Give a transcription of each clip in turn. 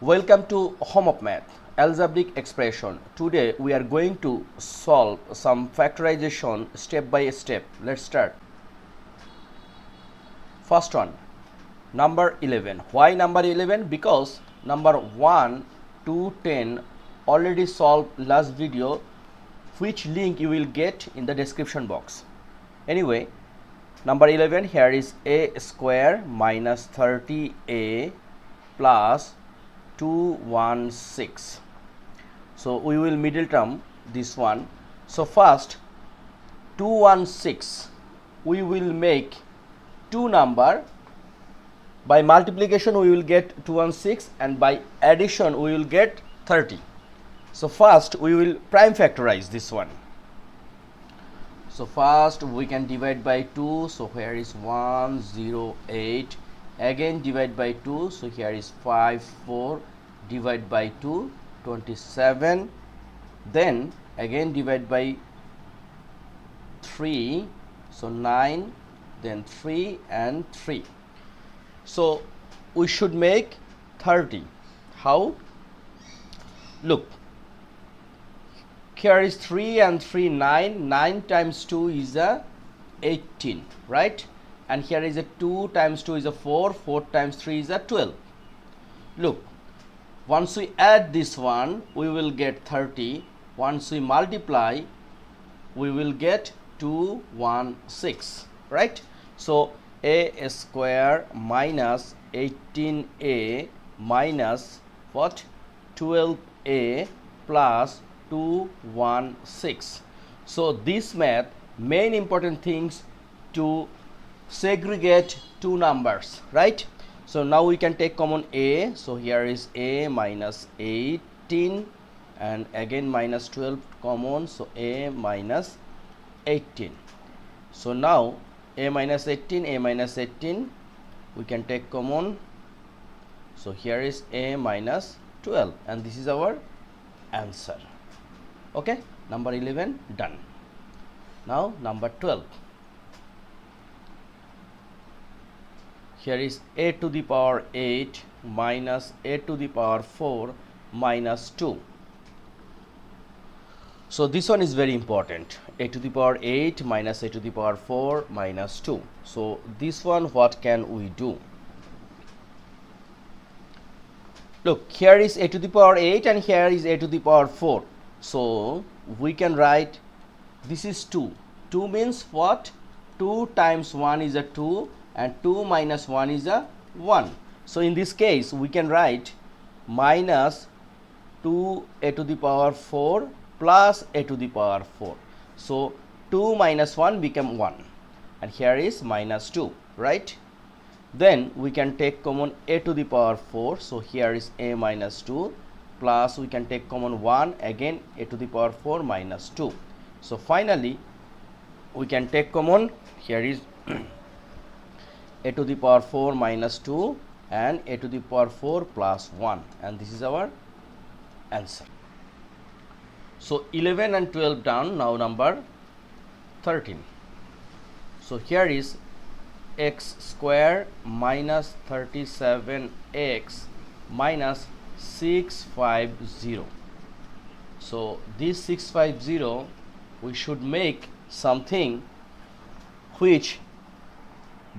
Welcome to Home of Math, Algebraic expression. Today we are going to solve some factorization step by step. Let's start. First one, number 11. Why number 11? Because number 1 to 10 already solved last video, which link you will get in the description box. Anyway, number 11, here is a square minus 30a plus 216. So we will middle term this one. So first 216 we will make two number. By multiplication we will get 216 and by addition we will get 30. So first we will prime factorize this one. So first we can divide by 2. So here is 108. Again divide by 2. So here is 54. Divide by 2, 27. Then again divide by 3. So 9. Then 3 and 3. So we should make 30. How? Look, here is 3 and 3, 9. 9 times 2 is a 18, right? And here is a 2 times 2 is a 4. 4 times 3 is a 12. Look, once we add this one, we will get 30. Once we multiply, we will get 216, right? So a square minus 18a minus what? 12a plus 216. So this math, main important things to segregate two numbers, right? So now we can take common a. So here is a minus 18 and again minus 12 common. So a minus 18. So now a minus 18 we can take common. So here is a minus 12 and this is our answer. Okay, number 11 done. Now number 12. Here is a to the power 8 minus a to the power 4 minus 2. So this one is very important. A to the power 8 minus a to the power 4 minus 2. So this one, what can we do? Look, here is a to the power 8 and here is a to the power 4. So we can write, this is 2. 2 means what? 2 times 1 is a 2 and 2 minus 1 is a 1. So in this case we can write minus 2a to the power 4 plus a to the power 4. So 2 minus 1 become 1 and here is minus 2, right? Then we can take common a to the power 4. So here is a minus 2 plus we can take common 1, again a to the power 4 minus 2. So finally we can take common, here is a to the power 4 minus 2 and a to the power 4 plus 1 and this is our answer. So 11 and 12 done. Now number 13. So here is x square minus 37x minus 650. So this 650 we should make something which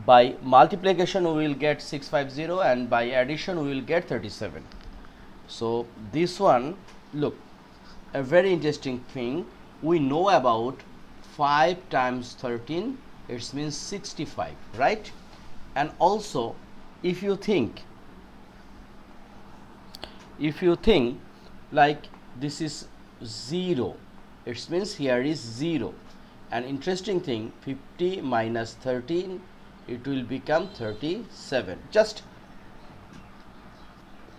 by multiplication we will get 650 and by addition we will get 37. So this one, look, a very interesting thing, we know about 5 times 13, it means 65, right? And also if you think like this is 0, it means here is 0. An interesting thing, 50 minus 13, it will become 37. Just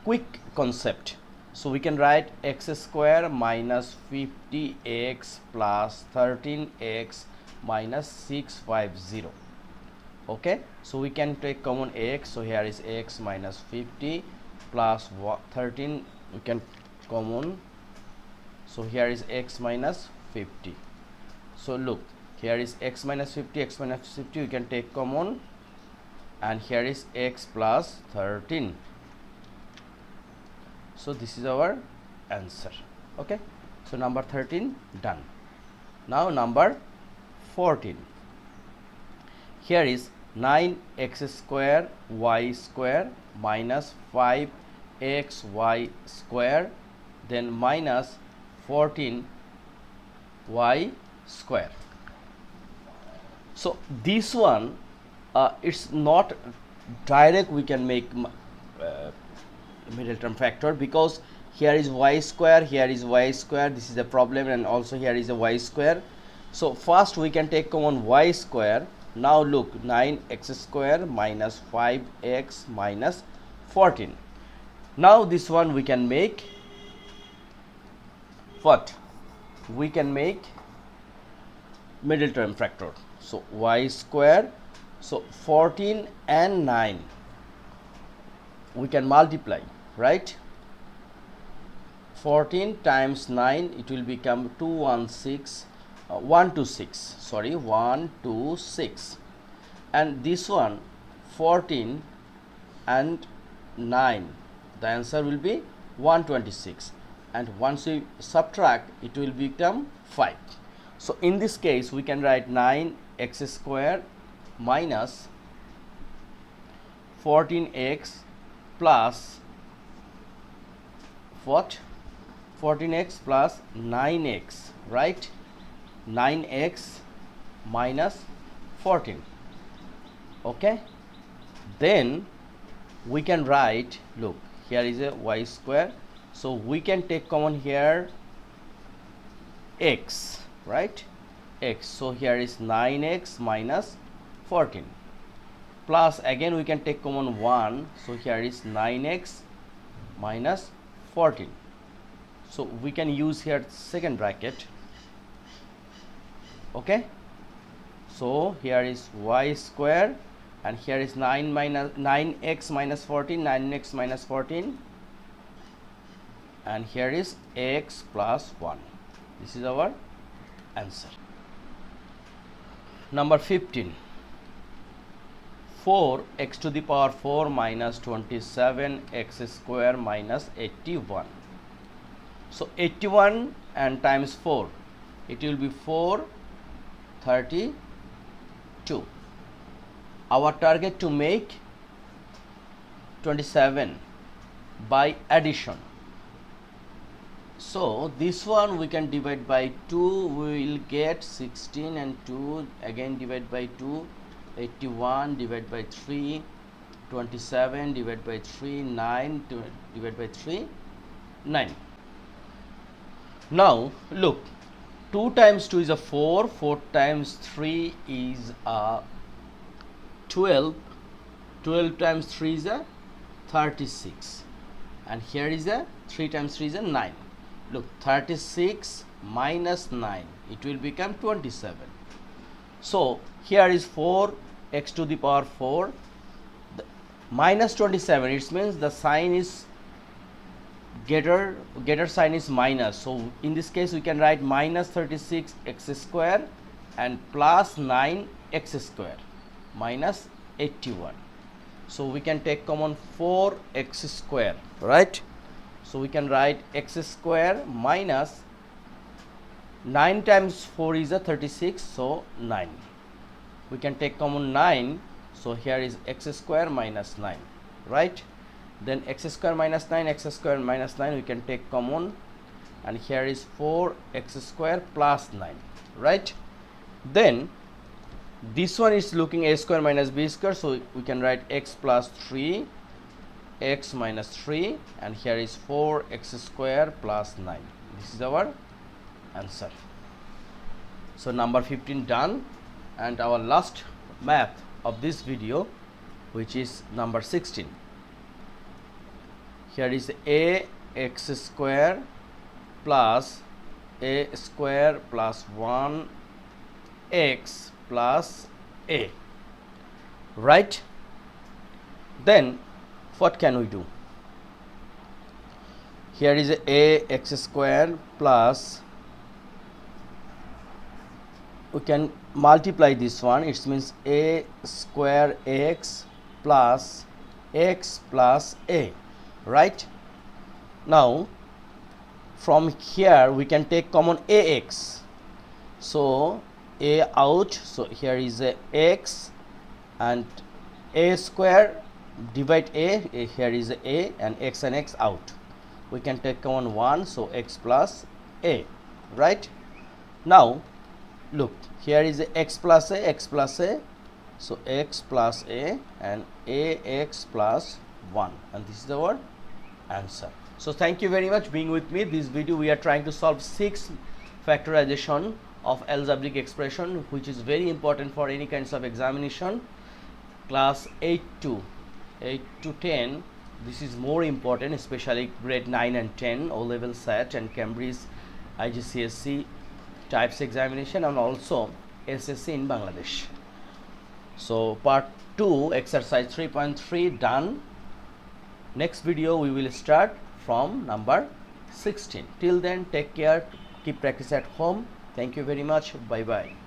quick concept. So we can write x square minus 50x plus 13x minus 650. Okay, so we can take common x. So here is x minus 50 plus 13, we can common. So here is x minus 50. So look, here is x minus 50, x minus 50 we can take common and here is x plus 13. So this is our answer. Okay, so number 13 done. Now number 14. Here is 9x square y square minus 5xy square, then minus 14y square. So this one, it's not direct we can make middle term factor, because here is y square, here is y square, this is a problem, and also here is a y square. So first we can take common y square. Now look, 9x square minus 5x minus 14. Now this one we can make what? We can make middle term factor. So y square, so 14 and 9 we can multiply, right? 14 times 9, it will become 126, and this one 14 and 9, the answer will be 126, and once we subtract it will become 5. So in this case we can write 9x square minus 14x plus what? 14x plus 9x, right? 9x minus 14. Okay, then we can write, look, here is a y square, so we can take common here x, right? X, so here is 9x minus 14, plus again we can take common 1, so here is 9x minus 14. So we can use here second bracket. Okay, so here is y square, and here is 9x minus 14, 9x minus 14, and here is x plus 1. This is our answer. Number 15. 4x to the power 4 minus 27x square minus 81. So 81 and times 4, it will be 432. Our target to make 27 by addition. So this one we can divide by 2, we will get 16, and 2 again divide by 2, 81 divided by 3, 27 divided by 3, 9 divided by 3, 9. Now look, 2 times 2 is a 4, 4 times 3 is a 12, 12 times 3 is a 36, and here is a 3 times 3 is a 9. Look, 36 minus 9, it will become 27. So here is 4x to the power 4 minus 27, it means the sign is getter sign is minus. So in this case we can write minus 36x square and plus 9x square minus 81. So we can take common 4x square, right? So we can write x square minus 9 times 4 is a 36, so 9. We can take common 9, so here is x square minus 9, right? Then x square minus 9, x square minus 9 we can take common, and here is 4x square plus 9, right? Then this one is looking a square minus b square, so we can write x plus 3, x minus 3, and here is 4x square plus 9. This is our answer. So number 15 done, and our last math of this video, which is number 16. Here is a x square plus a square plus 1 x plus a, right? Then what can we do? Here is a x square plus, we can multiply this one, it means a square x plus a, right? Now from here we can take common ax, so a out, so here is a x and a square divide a, here is a and x out. We can take common 1, so x plus a, right? Now look, here is a x plus a, so x plus a and ax plus 1, and this is our answer. So thank you very much being with me. This video we are trying to solve 6 factorization of algebraic expression, which is very important for any kinds of examination. Class 8 to 10, this is more important, especially grade 9 and 10 O-level SAT and Cambridge IGCSE types examination, and also SSC in Bangladesh. So part 2 exercise 3.3 done. Next video we will start from number 16. Till then, take care, keep practice at home. Thank you very much. Bye bye.